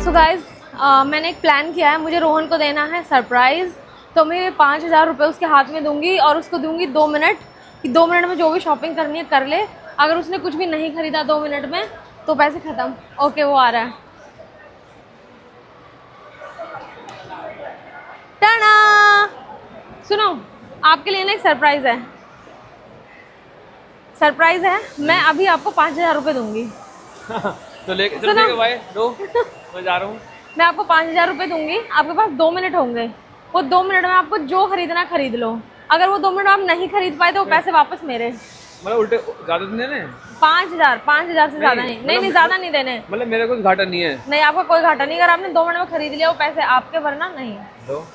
So guys मैंने एक plan किया है, मुझे रोहन को देना है सरप्राइज़। तो मैं 5,000 रुपये उसके हाथ में दूंगी और उसको दूंगी 2 मिनट कि 2 मिनट में जो भी शॉपिंग करनी है कर ले। अगर उसने कुछ भी नहीं खरीदा 2 मिनट में तो पैसे ख़त्म। ओके, वो आ रहा है। टाना, सुनो, आपके लिए ना एक सरप्राइज़ है। सरप्राइज़ है, मैं अभी आपको 5,000 रुपये दूंगी। तो लेके चलो भाई, दो मैं जा रहा हूँ। मैं आपको 5,000 रुपये दूंगी, आपके पास 2 मिनट होंगे। वो 2 मिनट में आपको जो खरीदना खरीद लो। अगर वो 2 मिनट आप नहीं खरीद पाए तो वो पैसे वापस मेरे। मतलब उल्टे ज़्यादा नहीं देने? 5,000 से ज़्यादा नहीं। नहीं, ज़्यादा नहीं देने। मतलब मेरा कोई घाटा नहीं है? नहीं, आपका कोई घाटा नहीं। अगर आपने 2 मिनट में खरीद लिया वो पैसे आपके, वरना नहीं। दो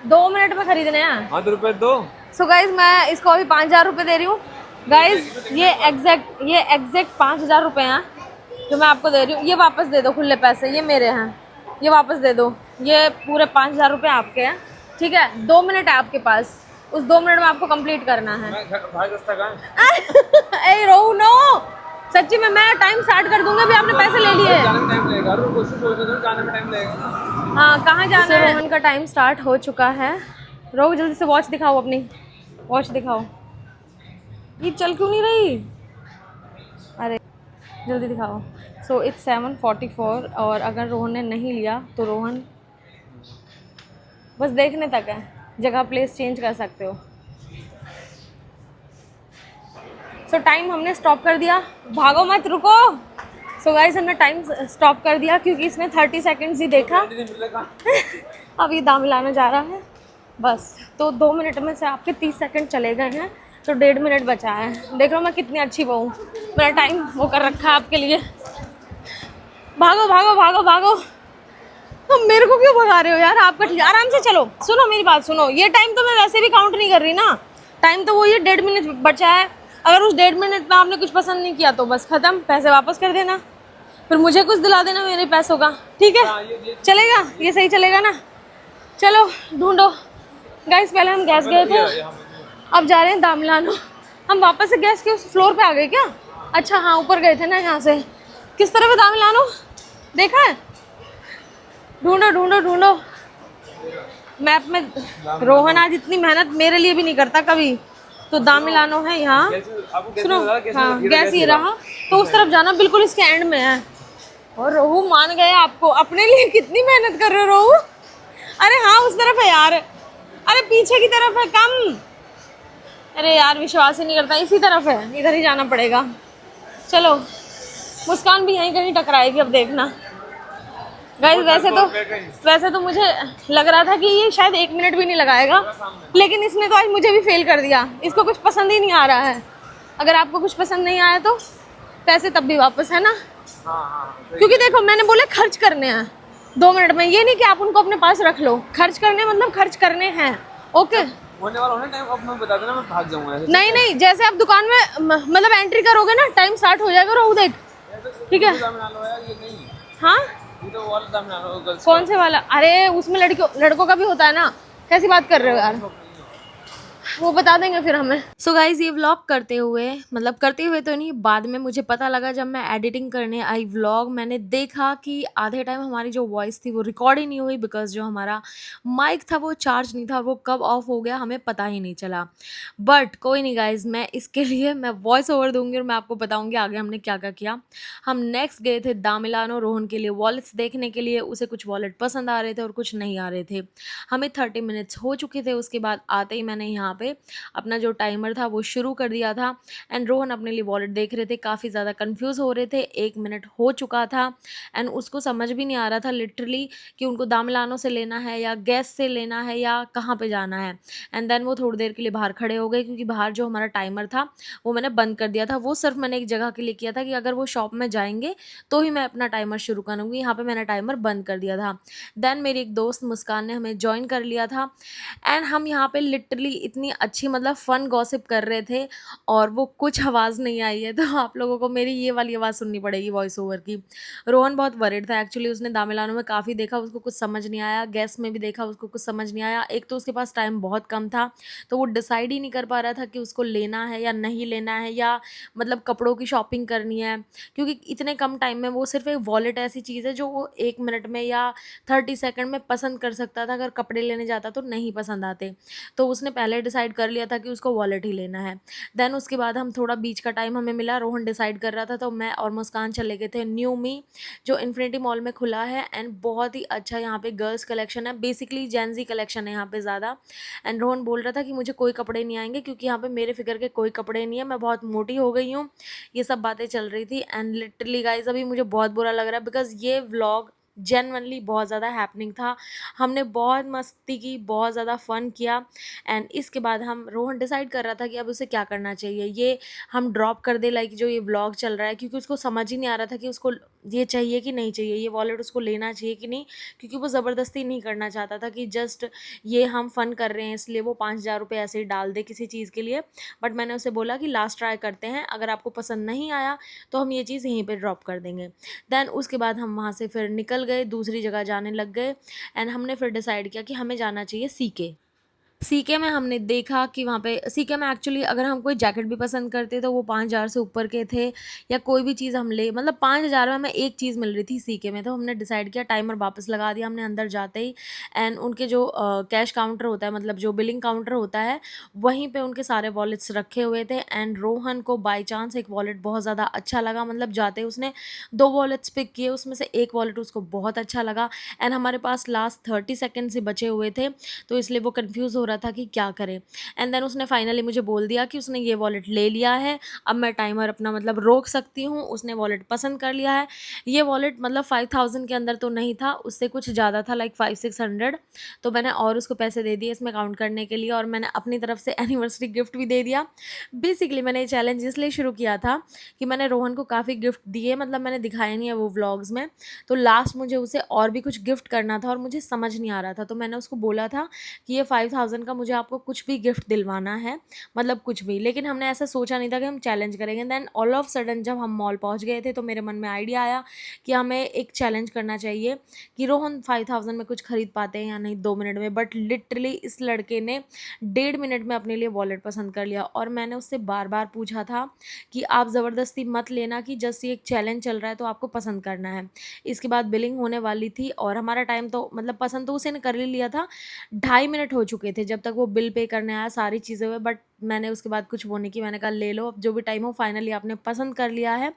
2 मिनट में खरीदने हैं। हाँ, तो रुपये दो। सो गाइज मैं इसको अभी 5,000 रुपये दे रही हूँ। गाइज ये एग्जैक्ट 5,000 रुपये हैं जो मैं आपको दे रही हूँ। ये वापस दे दो, खुले पैसे ये मेरे हैं, ये वापस दे दो। ये पूरे 5,000 रुपये आपके हैं, ठीक है। 2 मिनट है आपके पास, उस 2 मिनट में आपको कंप्लीट करना है। ए रो नो, सच्ची में मैं टाइम स्टार्ट कर दूंगा। अभी आपने पैसे ले लिए। हाँ, कहाँ जाना है? रोहन का टाइम स्टार्ट हो चुका है। रोहन जल्दी से वॉच दिखाओ, अपनी वॉच दिखाओ। ये चल क्यों नहीं रही? अरे जल्दी दिखाओ। सो इट्स 7:44 और अगर रोहन ने नहीं लिया तो रोहन बस देखने तक है, जगह प्लेस चेंज कर सकते हो। सो टाइम हमने स्टॉप कर दिया, भागो मत, रुको। सो गाइस हमने टाइम स्टॉप कर दिया क्योंकि इसमें 30 सेकेंड्स ही देखा। अब ये दाम मिलाना जा रहा है बस। तो 2 मिनट में से आपके 30 सेकंड चले गए हैं, तो 1.5 मिनट बचा है। देख लो मैं कितनी अच्छी बहू, मेरा टाइम वो कर रखा है आपके लिए। भागो भागो भागो भागो। तुम मेरे को क्यों भगा रहे हो यार? आपका ठीक, आराम से चलो। सुनो मेरी बात सुनो, ये टाइम तो मैं वैसे भी काउंट नहीं कर रही ना। टाइम तो वो ये 1.5 मिनट बचा है। अगर उस 1.5 मिनट में आपने कुछ पसंद नहीं किया तो बस खत्म, पैसे वापस कर देना, फिर मुझे कुछ दिला देना मेरे पैसों का, ठीक है? चलेगा? ये सही चलेगा ना? चलो ढूंढो। गाइस पहले हम गैस गए थे, अब जा रहे हैं दाम मिलानो। हम वापस से गैस के उस फ्लोर पे आ गए क्या? अच्छा हाँ, ऊपर गए थे ना यहाँ से। किस तरफ है दाम मिलानो? देखा है? ढूंढो ढूंढो ढूंढो मैप में। रोहन आज इतनी मेहनत मेरे लिए भी नहीं करता कभी। तो दाम मिलानो है यहाँ। सुनो, हाँ गैस ये रहा, तो उस तरफ जाना, बिल्कुल इसके एंड में है। और रोहू मान गए आपको, अपने लिए कितनी मेहनत कर रहे हो रोहू। अरे हाँ उस तरफ है यार, अरे पीछे की तरफ है, कम। अरे यार विश्वास ही नहीं करता, इसी तरफ है, इधर ही जाना पड़ेगा। चलो, मुस्कान भी यहीं कहीं टकराएगी, अब देखना। गाइस वैसे तो मुझे लग रहा था कि ये शायद 1 मिनट भी नहीं लगाएगा, लेकिन इसने तो आज मुझे भी फेल कर दिया। इसको कुछ पसंद ही नहीं आ रहा है। अगर आपको कुछ पसंद नहीं आया तो पैसे तब भी वापस, है ना? क्योंकि देखो मैंने बोले खर्च करने हैं 2 मिनट में, ये नहीं कि आप उनको अपने पास रख लो। खर्च करने मतलब खर्च करने हैं, ओके? होने वाला होने टाइम, अब मैं बता देना, मैं भाग जाऊंगा। नहीं नहीं, जैसे आप दुकान में मतलब एंट्री करोगे ना, टाइम स्टार्ट हो जाएगा। रोहू देख, ठीक है? हाँ, कौन से वाला? अरे उसमें लड़कों का भी होता है ना। कैसी बात कर रहे हो यार? वो बता देंगे फिर हमें। सो गाइज ये व्लॉग करते हुए, मतलब करते हुए तो नहीं, बाद में मुझे पता लगा जब मैं एडिटिंग करने आई व्लॉग, मैंने देखा कि आधे टाइम हमारी जो वॉइस थी वो रिकॉर्ड ही नहीं हुई, बिकॉज जो हमारा माइक था वो चार्ज नहीं था और वो कब ऑफ हो गया हमें पता ही नहीं चला। बट कोई नहीं गाइज, मैं इसके लिए मैं वॉइस ओवर दूंगी और मैं आपको बताऊंगी आगे हमने क्या क्या किया। हम नेक्स्ट गए थे दाम मिलानो रोहन के लिए वॉलेट्स देखने के लिए। उसे कुछ वॉलेट पसंद आ रहे थे और कुछ नहीं आ रहे थे। हमें 30 मिनट्स हो चुके थे। उसके बाद आते ही मैंने यहाँ पे अपना जो टाइमर था वो शुरू कर दिया था एंड रोहन अपने लिए वॉलेट देख रहे थे, काफ़ी ज़्यादा कंफ्यूज हो रहे थे। 1 मिनट हो चुका था एंड उसको समझ भी नहीं आ रहा था लिटरली कि उनको दाम मिलानो से लेना है या गैस से लेना है या कहाँ पे जाना है। एंड देन वो थोड़ी देर के लिए बाहर खड़े हो गए क्योंकि बाहर जो हमारा टाइमर था वो मैंने बंद कर दिया था। वो सिर्फ मैंने एक जगह के लिए किया था कि अगर वो शॉप में जाएंगे तो ही मैं अपना टाइमर शुरू करूँगी। यहाँ पे मैंने टाइमर बंद कर दिया था। देन मेरी एक दोस्त मुस्कान ने हमें ज्वाइन कर लिया था एंड हम यहाँ पे लिटरली इतनी इतनी अच्छी मतलब फ़न गॉसिप कर रहे थे और वो कुछ आवाज़ नहीं आई है, तो आप लोगों को मेरी ये वाली आवाज़ सुननी पड़ेगी वॉइस ओवर की। रोहन बहुत वरीड था एक्चुअली, उसने दामिलानो में काफ़ी देखा, उसको कुछ समझ नहीं आया, गेस्ट में भी देखा, उसको कुछ समझ नहीं आया। एक तो उसके पास टाइम बहुत कम था, तो वो डिसाइड ही नहीं कर पा रहा था कि उसको लेना है या नहीं लेना है, या मतलब कपड़ों की शॉपिंग करनी है, क्योंकि इतने कम टाइम में वो सिर्फ एक वॉलेट ऐसी चीज़ है जो वो 1 मिनट में या 30 सेकंड में पसंद कर सकता था, अगर कपड़े लेने जाता तो नहीं पसंद आते। तो उसने पहले डिसाइड कर लिया था कि उसको वॉलेट ही लेना है। देन उसके बाद हम थोड़ा बीच का टाइम हमें मिला, रोहन डिसाइड कर रहा था, तो मैं और मुस्कान चले गए थे न्यू मी, जो इन्फिनिटी मॉल में खुला है एंड बहुत ही अच्छा यहाँ पे गर्ल्स कलेक्शन है, बेसिकली जेंजी कलेक्शन है यहाँ पे ज़्यादा। एंड रोहन बोल रहा था कि मुझे कोई कपड़े नहीं आएंगे क्योंकि यहाँ पे मेरे फिगर के कोई कपड़े नहीं है, मैं बहुत मोटी हो गई हूँ, ये सब बातें चल रही थी। एंड लिटरली गाइज अभी मुझे बहुत बुरा लग रहा है बिकॉज ये व्लॉग जेनवनली बहुत ज़्यादा हैपनिंग था, हमने बहुत मस्ती की, बहुत ज़्यादा फ़न किया। एंड इसके बाद हम रोहन डिसाइड कर रहा था कि अब उसे क्या करना चाहिए, ये हम ड्रॉप कर दे लाइक जो ये व्लॉग चल रहा है, क्योंकि उसको समझ ही नहीं आ रहा था कि उसको ये चाहिए कि नहीं चाहिए, ये वॉलेट उसको लेना चाहिए कि नहीं, क्योंकि वो ज़बरदस्ती नहीं करना चाहता था कि जस्ट ये हम फ़न कर रहे हैं इसलिए वो 5,000 रुपये ऐसे ही डाल दे किसी चीज़ के लिए। बट मैंने उसे बोला कि लास्ट ट्राई करते हैं, अगर आपको पसंद नहीं आया तो हम ये चीज़ यहीं पे ड्रॉप कर देंगे। देन उसके बाद हम वहाँ से फिर निकल गए, दूसरी जगह जाने लग गए। एंड हमने फिर डिसाइड किया कि हमें जाना चाहिए सीके। सीके में हमने देखा कि वहाँ पे सीके में एक्चुअली अगर हम कोई जैकेट भी पसंद करते तो वो 5,000 से ऊपर के थे, या कोई भी चीज़ हम ले मतलब 5,000 में हमें एक चीज़ मिल रही थी सीके में। तो हमने डिसाइड किया, टाइमर वापस लगा दिया हमने अंदर जाते ही। एंड उनके जो कैश काउंटर होता है, मतलब जो बिलिंग काउंटर होता है, वहीं पे उनके सारे वॉलेट्स रखे हुए थे। एंड रोहन को बाई चांस एक वॉलेट बहुत ज़्यादा अच्छा लगा, मतलब जाते ही उसने 2 वॉलेट्स पिक किए, उसमें से एक वॉलेट उसको बहुत अच्छा लगा। एंड हमारे पास लास्ट 30 सेकेंड्स ही बचे हुए थे, तो इसलिए वो कन्फ्यूज़ हो रहा था कि क्या करे। एंड देन उसने फाइनली मुझे बोल दिया कि उसने ये वॉलेट ले लिया है, अब मैं टाइमर अपना मतलब रोक सकती हूँ, उसने वॉलेट पसंद कर लिया है। ये वॉलेट मतलब 5,000 के अंदर तो नहीं था, उससे कुछ ज़्यादा था लाइक 500-600। तो मैंने और उसको पैसे दे दिए इसमें काउंट करने के लिए, और मैंने अपनी तरफ से एनिवर्सरी गिफ्ट भी दे दिया। बेसिकली मैंने ये चैलेंज इसलिए शुरू किया था कि मैंने रोहन को काफ़ी गिफ्ट दिए, मतलब मैंने दिखाया नहीं है वो व्लॉग्स में, तो लास्ट मुझे उसे और भी कुछ गिफ्ट करना था और मुझे समझ नहीं आ रहा था। तो मैंने उसको बोला था कि ये 5,000 का मुझे आपको कुछ भी गिफ्ट दिलवाना है, मतलब कुछ भी। लेकिन हमने ऐसा सोचा नहीं था कि हम चैलेंज करेंगे। देन ऑल ऑफ सडन जब हम मॉल पहुंच गए थे तो मेरे मन में आइडिया आया कि हमें एक चैलेंज करना चाहिए कि रोहन 5,000 में कुछ खरीद पाते हैं या नहीं 2 मिनट में। बट लिटरली इस लड़के ने 1.5 मिनट में अपने लिए वॉलेट पसंद कर लिया, और मैंने उससे बार बार पूछा था कि आप ज़बरदस्ती मत लेना, कि जस्ट ये एक चैलेंज चल रहा है तो आपको पसंद करना है। इसके बाद बिलिंग होने वाली थी और हमारा टाइम तो मतलब पसंद तो उसे कर ही लिया था, 2.5 मिनट हो चुके थे जब तक वो बिल पे करने आया, सारी चीज़ें हुए। बट मैंने उसके बाद कुछ वो नहीं की, मैंने कहा ले लो अब जो भी टाइम हो, फाइनली आपने पसंद कर लिया है।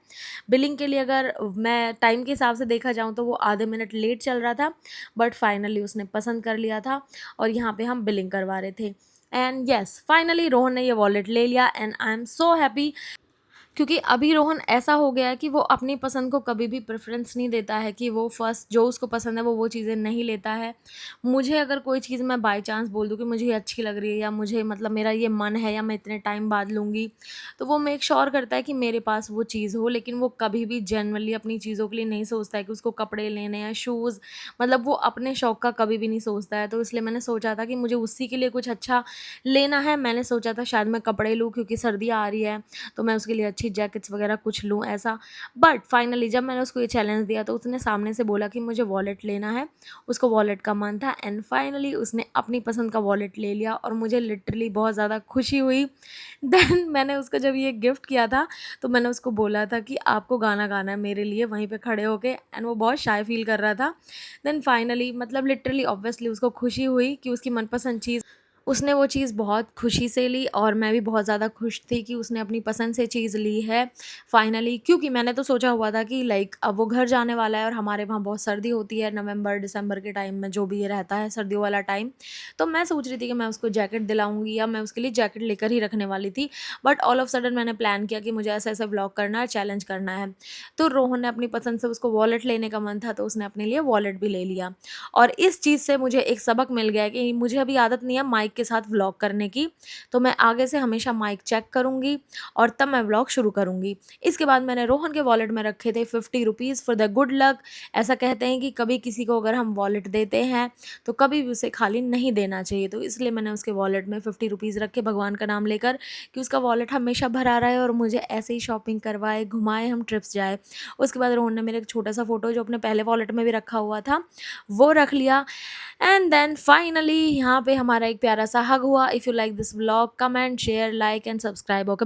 बिलिंग के लिए अगर मैं टाइम के हिसाब से देखा जाऊँ तो वो आधे मिनट लेट चल रहा था, बट फाइनली उसने पसंद कर लिया था और यहाँ पे हम बिलिंग करवा रहे थे। एंड येस फाइनली रोहन ने ये वॉलेट ले लिया and I am so happy, क्योंकि अभी रोहन ऐसा हो गया है कि वो अपनी पसंद को कभी भी प्रेफरेंस नहीं देता है, कि वो फर्स्ट जो उसको पसंद है वो चीज़ें नहीं लेता है। मुझे अगर कोई चीज़ मैं बाय चांस बोल दूँ कि मुझे ये अच्छी लग रही है, या मुझे मतलब मेरा ये मन है, या मैं इतने टाइम बाद लूँगी, तो वो मेक श्योर करता है कि मेरे पास वो चीज़ हो। लेकिन वो कभी भी जनरली अपनी चीज़ों के लिए नहीं सोचता है कि उसको कपड़े लेने या शूज़, मतलब वो अपने शौक़ का कभी भी नहीं सोचता है। तो इसलिए मैंने सोचा था कि मुझे उसी के लिए कुछ अच्छा लेना है। मैंने सोचा था शायद मैं कपड़े लूँ क्योंकि सर्दियाँ आ रही है, तो मैं उसके लिए अच्छी जैकेट्स वगैरह कुछ लूँ ऐसा। बट फाइनली जब मैंने उसको ये चैलेंज दिया तो उसने सामने से बोला कि मुझे वॉलेट लेना है, उसको वॉलेट का मन था। एंड फाइनली उसने अपनी पसंद का वॉलेट ले लिया और मुझे लिटरली बहुत ज़्यादा खुशी हुई। देन मैंने उसको जब ये गिफ्ट किया था तो मैंने उसको बोला था कि आपको गाना गाना है मेरे लिए वहीं पे खड़े होके, एंड वो बहुत शाय फील कर रहा था। देन फाइनली मतलब लिटरली ऑब्वियसली उसको खुशी हुई कि उसकी मनपसंद चीज़, उसने वो चीज़ बहुत खुशी से ली, और मैं भी बहुत ज़्यादा खुश थी कि उसने अपनी पसंद से चीज़ ली है फाइनली। क्योंकि मैंने तो सोचा हुआ था कि लाइक अब वो घर जाने वाला है और हमारे वहाँ बहुत सर्दी होती है नवंबर दिसंबर के टाइम में, जो भी ये रहता है सर्दियों वाला टाइम। तो मैं सोच रही थी कि मैं उसको जैकेट दिलाऊंगी, या मैं उसके लिए जैकेट लेकर ही रखने वाली थी। बट ऑल ऑफ सडन मैंने प्लान किया कि मुझे ऐसा ऐसा व्लॉग करना है, चैलेंज करना है। तो रोहन ने अपनी पसंद से, उसको वॉलेट लेने का मन था तो उसने अपने लिए वॉलेट भी ले लिया। और इस चीज़ से मुझे एक सबक मिल गया कि मुझे अभी आदत नहीं है माइक के साथ व्लॉग करने की, तो मैं आगे से हमेशा माइक चेक करूँगी और तब मैं व्लॉग शुरू करूँगी। इसके बाद मैंने रोहन के वॉलेट में रखे थे 50 rupees for the good luck. ऐसा कहते हैं कि कभी किसी को अगर हम वॉलेट देते हैं तो कभी भी उसे खाली नहीं देना चाहिए, तो इसलिए मैंने उसके वॉलेट में 50 रुपीज़ रखे भगवान का नाम लेकर कि उसका वॉलेट हमेशा भरा रहे और मुझे ऐसे ही शॉपिंग करवाए, घुमाए, हम ट्रिप्स जाए। उसके बाद रोहन ने मेरे एक छोटा सा फ़ोटो जो अपने पहले वॉलेट में भी रखा हुआ था वो रख लिया। एंड देन फाइनली यहाँ पे हमारा एक प्यारा सा हग हुआ। If you like this vlog, comment, share, like and subscribe. Okay.